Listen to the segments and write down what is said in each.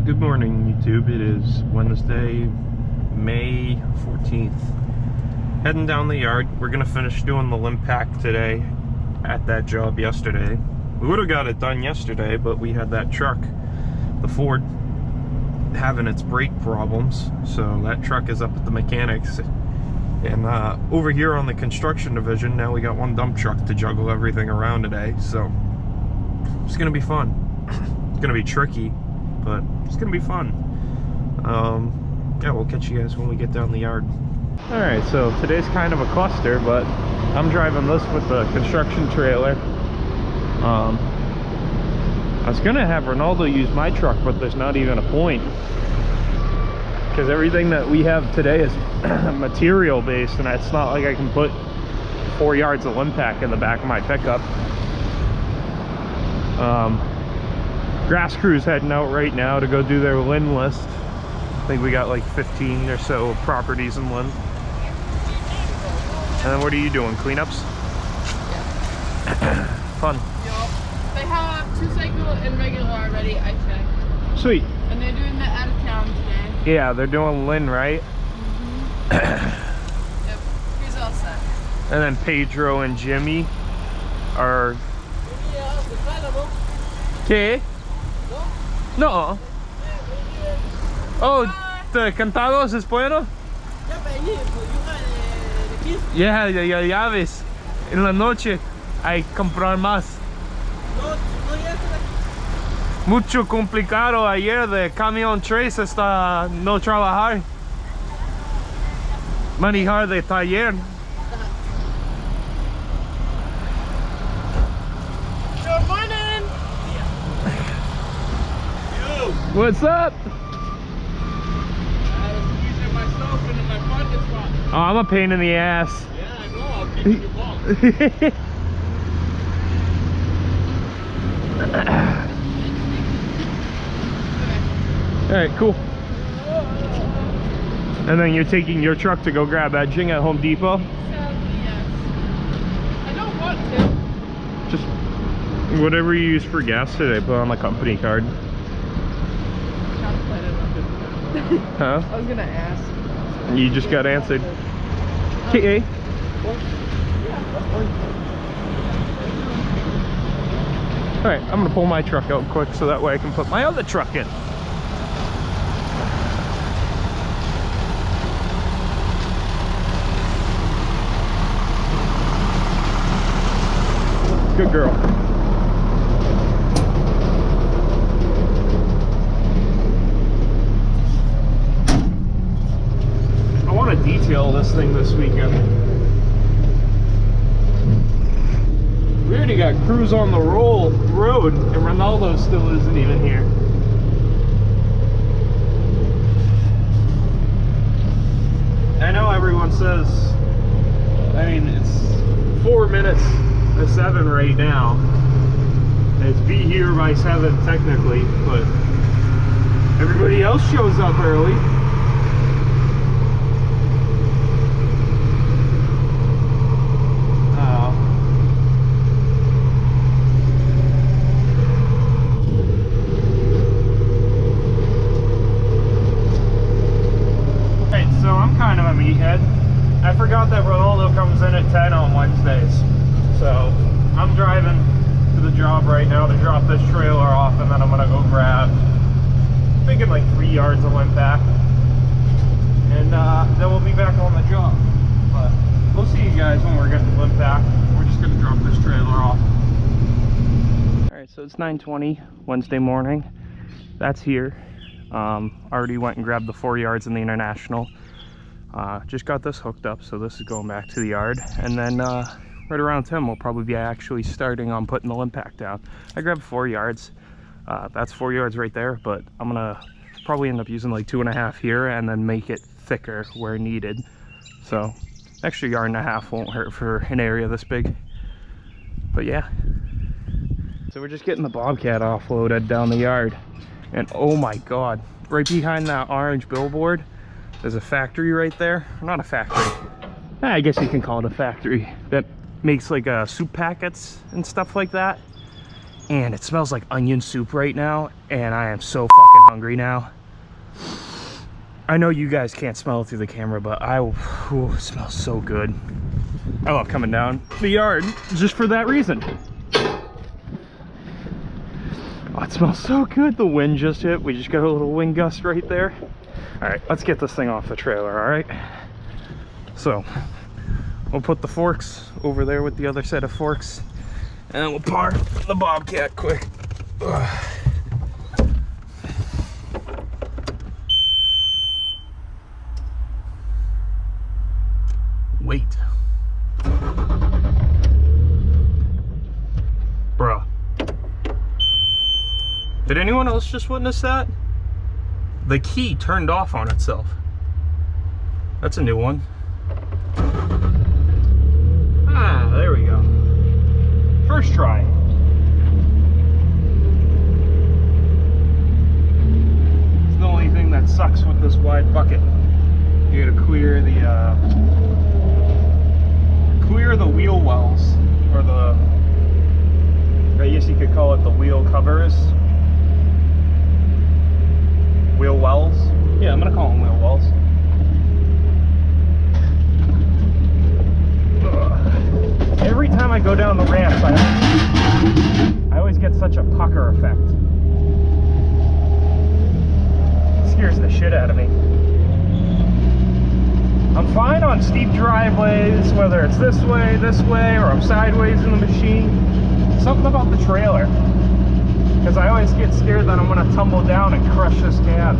Good morning, YouTube. It is Wednesday, May 14th. Heading down the yard. We're gonna finish doing the limp pack today at that job yesterday. We would have got it done yesterday, but we had that truck, the Ford, having its brake problems. So that truck is up at the mechanics. And over here on the construction division, now we got one dump truck to juggle everything around today. So it's gonna be fun. It's gonna be tricky, but it's gonna be fun. Yeah, we'll catch you guys when we get down the yard. All right, so today's kind of a cluster, but I'm driving this with the construction trailer. I was gonna have Ronaldo use my truck, but there's not even a point, because everything that we have today is material based, and it's not like I can put 4 yards of limp pack in the back of my pickup. Grass crew's heading out right now to go do their Lynn list. I think we got like 15 or so properties in Lynn. And then what are you doing? Cleanups? Yeah. Fun. Yep. They have 2 cycle and regular already, I checked. Sweet. And they're doing the out of town today. Yeah, they're doing Lynn, right? Yep, he's all set. And then Pedro and Jimmy are... ¿Qué? No. Oh, ¿te cantados es bueno? Ya, ya ves. En la noche hay que comprar más. Mucho complicado ayer de camión 3 hasta no trabajar. Manejar de taller. Good morning! What's up? Oh, I'm a pain in the ass. Yeah, I know. I'll kick your ball. All right, cool. And then you're taking your truck to go grab edging at Home Depot? Sadly, yes. I don't want to. Just whatever you use for gas today, put on the company card. Huh? I was gonna ask. You just got answered. Okay. Alright, I'm gonna pull my truck out quick so that way I can put my other truck in. Good girl. I want to detail this thing this weekend. We already got crews on the road and Ronaldo still isn't even here. I know everyone says, I mean, it's 4 minutes to 7 right now. It's be here by 7 technically, but everybody else shows up early. Kind of a meathead. I forgot that Ronaldo comes in at 10 on Wednesdays, so I'm driving to the job right now to drop this trailer off, and then I'm gonna go grab, I'm thinking like 3 yards of limp pack, and then we'll be back on the job. But we'll see you guys when we're getting the limp pack. We're just gonna drop this trailer off. All right, so it's 9:20 Wednesday morning. That's here. Already went and grabbed the 4 yards in the International. Just got this hooked up, so this is going back to the yard, and then right around 10 we'll probably be actually starting on putting the limp pack down. I grabbed 4 yards. That's 4 yards right there, but I'm gonna probably end up using like 2.5 here and then make it thicker where needed. So extra 1.5 yards won't hurt for an area this big. But yeah, so we're just getting the Bobcat offloaded down the yard, and oh my god, right behind that orange billboard there's a factory right there. Not a factory, I guess you can call it a factory, that makes like soup packets and stuff like that. and it smells like onion soup right now, and I am so fucking hungry now. I know you guys can't smell it through the camera, but it smells so good. I love coming down the yard just for that reason. Oh, it smells so good. The wind just hit. We just got a little wind gust right there. All right, let's get this thing off the trailer, all right? So, we'll put the forks over there with the other set of forks, and then we'll park the Bobcat quick. Ugh. Wait. Bruh. Did anyone else just witness that? The key turned off on itself. That's a new one. Ah, there we go. First try. It's the only thing that sucks with this wide bucket. You gotta clear the wheel wells, or I guess you could call it the wheel covers. Wheel wells? Yeah, I'm gonna call them wheel wells. Ugh. Every time I go down the ramps, I always get such a pucker effect. It scares the shit out of me. I'm fine on steep driveways, whether it's this way, or I'm sideways in the machine. Something about the trailer. Because I always get scared that I'm going to tumble down and crush this cab.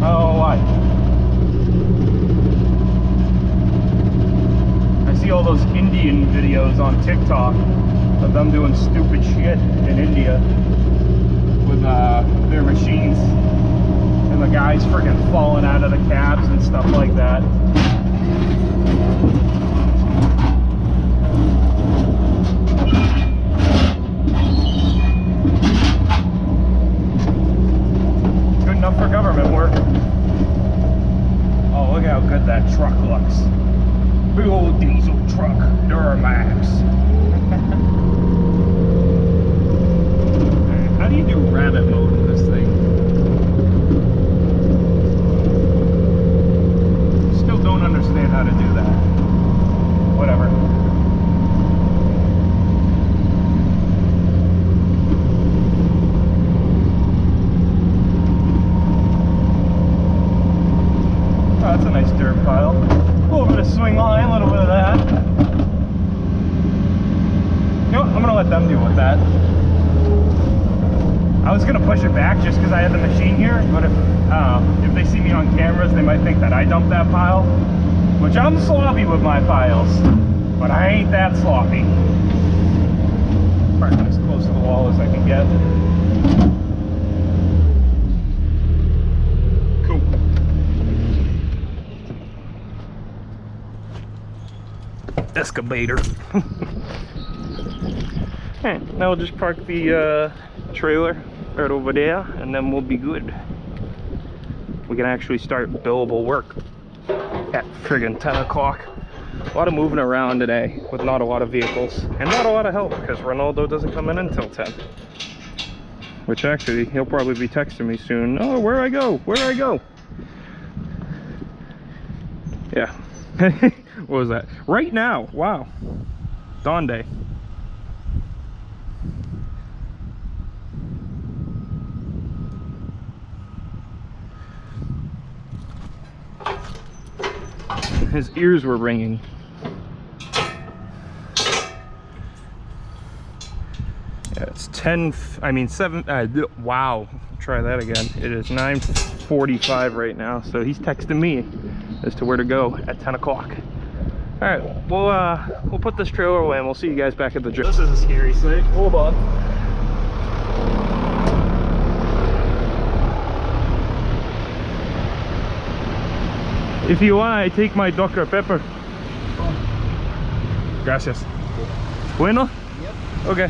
Oh, why? I see all those Indian videos on TikTok of them doing stupid shit in India with their machines. And the guys freaking falling out of the cabs and stuff like that. Good enough for government work. Oh, look how good that truck looks. Big old diesel truck, Duramax. How do you do rabbit mode in this thing? Don't understand how to do that. Whatever. Oh, that's a nice dirt pile. A little bit of swing line, a little bit of that. You know what? I'm gonna let them deal with that. I was gonna push it back just because I had the machine here, but if they see me on cameras, they might think that I dumped that pile, which I'm sloppy with my piles, but I ain't that sloppy. Parking as close to the wall as I can get. Cool. Excavator. Alright, now we'll just park the trailer right over there, and then we'll be good. We can actually start billable work at friggin' 10 o'clock. A lot of moving around today with not a lot of vehicles and not a lot of help because Ronaldo doesn't come in until 10. Which actually, he'll probably be texting me soon. Oh, where I go? Where I go? Yeah. What was that? Right now. Wow. Dawn day. His ears were ringing. Yeah, it's 7, wow, try that again. It is 9:45 right now, so he's texting me as to where to go at 10 o'clock. All right, we'll put this trailer away and we'll see you guys back at the gym. This is a scary sight. Hold on. If you want, I take my Dr. Pepper. Gracias. Bueno? Yep. Okay.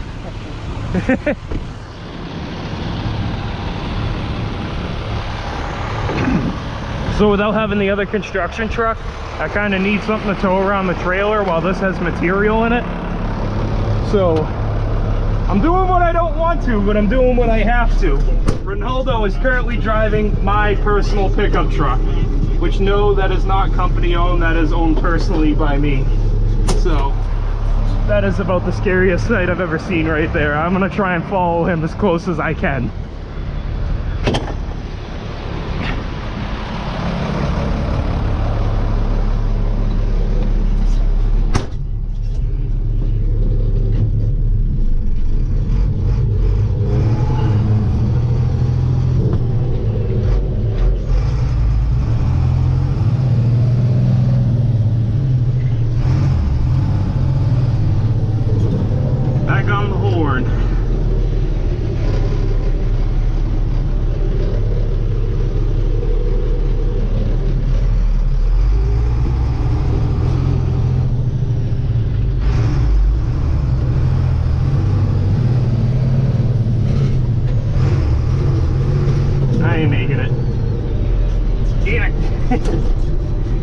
So without having the other construction truck, I kind of need something to tow around the trailer while this has material in it. So I'm doing what I don't want to, but I'm doing what I have to. Ronaldo is currently driving my personal pickup truck, which no, that is not company owned, that is owned personally by me. So that is about the scariest sight I've ever seen right there. I'm gonna try and follow him as close as I can.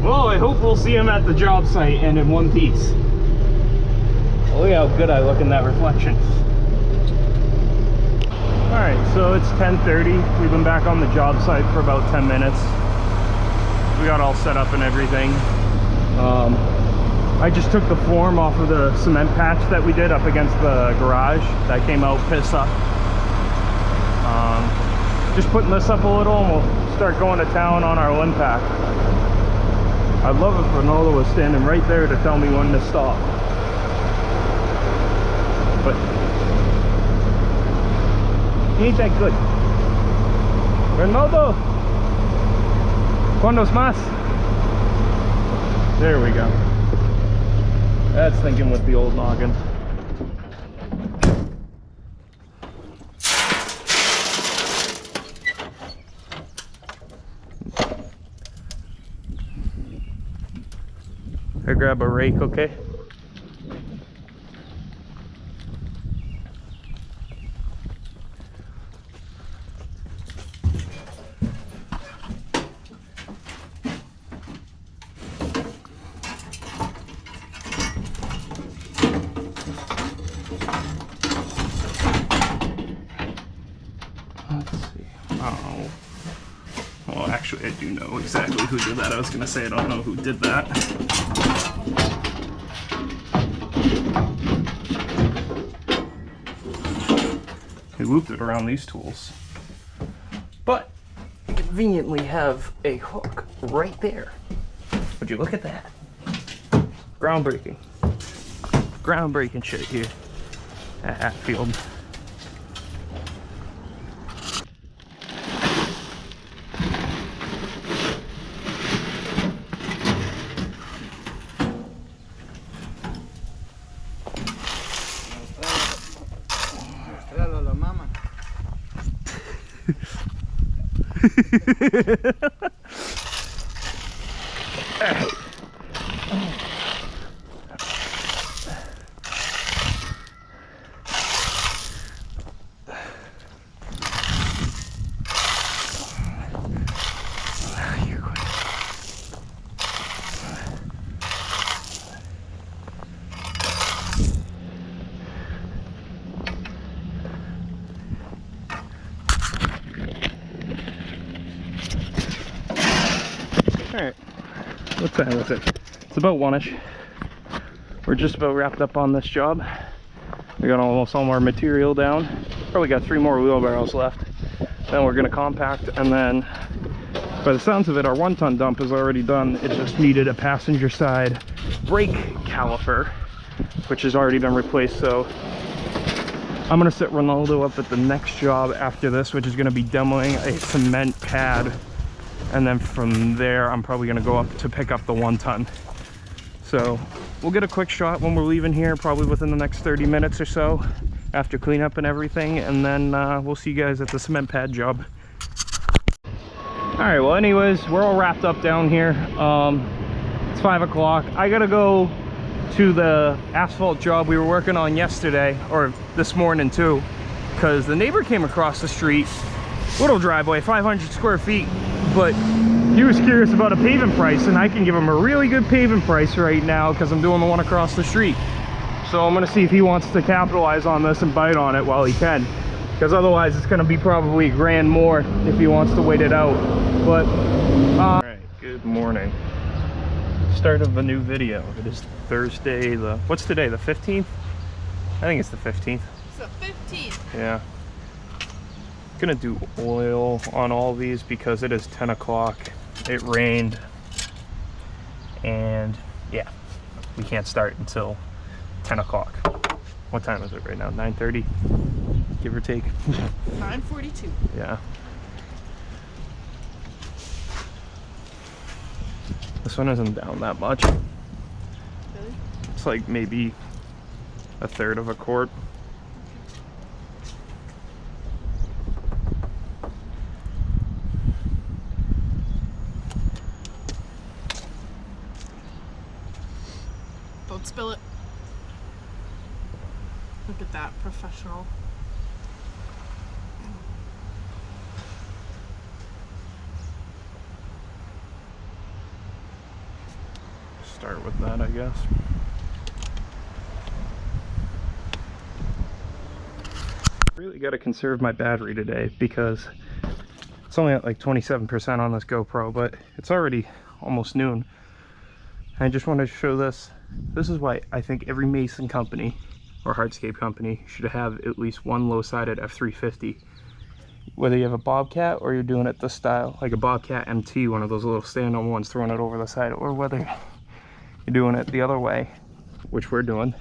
Well, I hope we'll see him at the job site and in one piece. Look how good I look in that reflection. Alright, so it's 10:30. We've been back on the job site for about 10 minutes. We got all set up and everything. I just took the form off of the cement patch that we did up against the garage. That came out piss up. Just putting this up a little and we'll start going to town on our Limpack. I'd love if Ronaldo was standing right there to tell me when to stop. But he ain't that good. Ronaldo, ¿cuántos más? There we go. That's thinking with the old noggin. I grab a rake, okay? Let's see. Oh. Well, actually, I do know exactly who did that. I was gonna say I don't know who did that. We looped it around these tools, but I conveniently have a hook right there. Would you look at that? Groundbreaking. Groundbreaking shit here at Hatfield. Alright, what time is it? It's about 1-ish. We're just about wrapped up on this job. We got almost all our material down. Probably got 3 more wheelbarrows left. Then we're gonna compact, and then by the sounds of it, our 1-ton dump is already done. It just needed a passenger side brake caliper, which has already been replaced. So I'm gonna set Ronaldo up at the next job after this, which is gonna be demoing a cement pad. And then from there, I'm probably gonna go up to pick up the 1-ton. So we'll get a quick shot when we're leaving here, probably within the next 30 minutes or so, after cleanup and everything. And then we'll see you guys at the cement pad job. All right, well anyways, we're all wrapped up down here. It's 5 o'clock. I gotta go to the asphalt job we were working on yesterday, or this morning too, because the neighbor came across the street, little driveway, 500 square feet, but he was curious about a paving price, and I can give him a really good paving price right now because I'm doing the one across the street. So I'm gonna see if he wants to capitalize on this and bite on it while he can, because otherwise it's gonna be probably $1,000 more if he wants to wait it out. But all right, good morning. Start of a new video. It is Thursday, what's today, the 15th? I think it's the 15th. It's the 15th. Yeah. Gonna do oil on all these because it is 10 o'clock. It rained, and yeah, we can't start until 10 o'clock. What time is it right now? 9:30, give or take. 9:42. Yeah. This one isn't down that much. Really? It's like maybe 1/3 of a quart. Don't spill it. Look at that, professional. Start with that, I guess. Really got to conserve my battery today because it's only at like 27% on this GoPro, but it's already almost noon. I just wanted to show this. This is why I think every Mason company or hardscape company should have at least one low-sided F350. Whether you have a Bobcat or you're doing it this style, like a Bobcat MT, one of those little stand-on ones, throwing it over the side, or whether you're doing it the other way, which we're doing.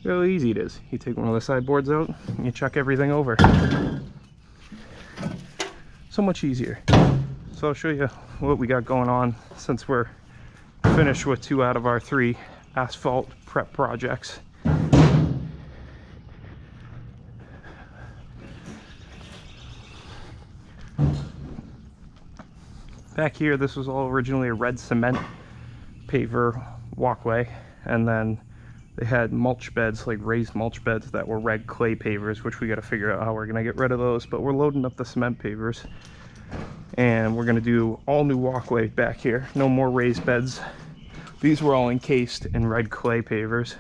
Really easy it is. You take one of the sideboards out and you chuck everything over. So much easier. So I'll show you what we got going on since we're finished with 2 out of our 3 asphalt prep projects. Back here, this was all originally a red cement paver walkway, and then they had mulch beds, like raised mulch beds that were red clay pavers, which we got to figure out how we're gonna get rid of those, but we're loading up the cement pavers, and we're gonna do all new walkway back here. No more raised beds. These were all encased in red clay pavers.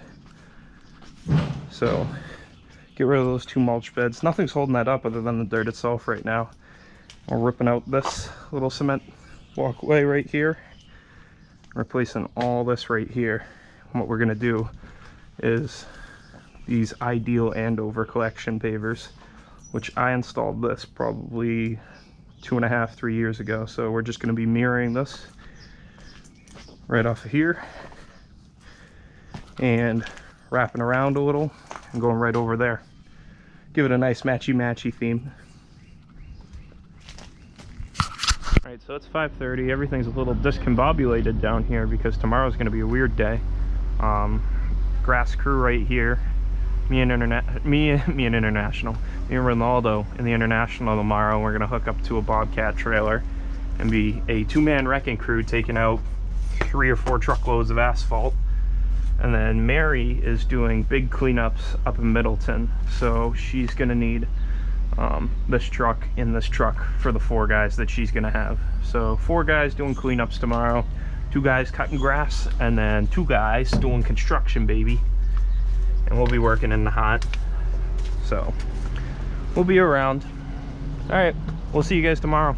So get rid of those 2 mulch beds. Nothing's holding that up other than the dirt itself right now. We're ripping out this little cement walkway right here, replacing all this right here. And what we're gonna do is these Ideal Andover collection pavers, which I installed this probably 2.5, 3 years ago. So we're just gonna be mirroring this right off of here and wrapping around a little and going right over there. Give it a nice matchy theme. All right, so it's 5:30. Everything's a little discombobulated down here because tomorrow's going to be a weird day. Grass crew right here. Me and Ronaldo in the International tomorrow. We're going to hook up to a Bobcat trailer and be a 2-man wrecking crew taking out 3 or 4 truckloads of asphalt. And then Mary is doing big cleanups up in Middleton, so she's gonna need this truck in this truck for the 4 guys that she's gonna have. So 4 guys doing cleanups tomorrow, 2 guys cutting grass, and then 2 guys doing construction, baby. And we'll be working in the hot, so we'll be around. All right, we'll see you guys tomorrow.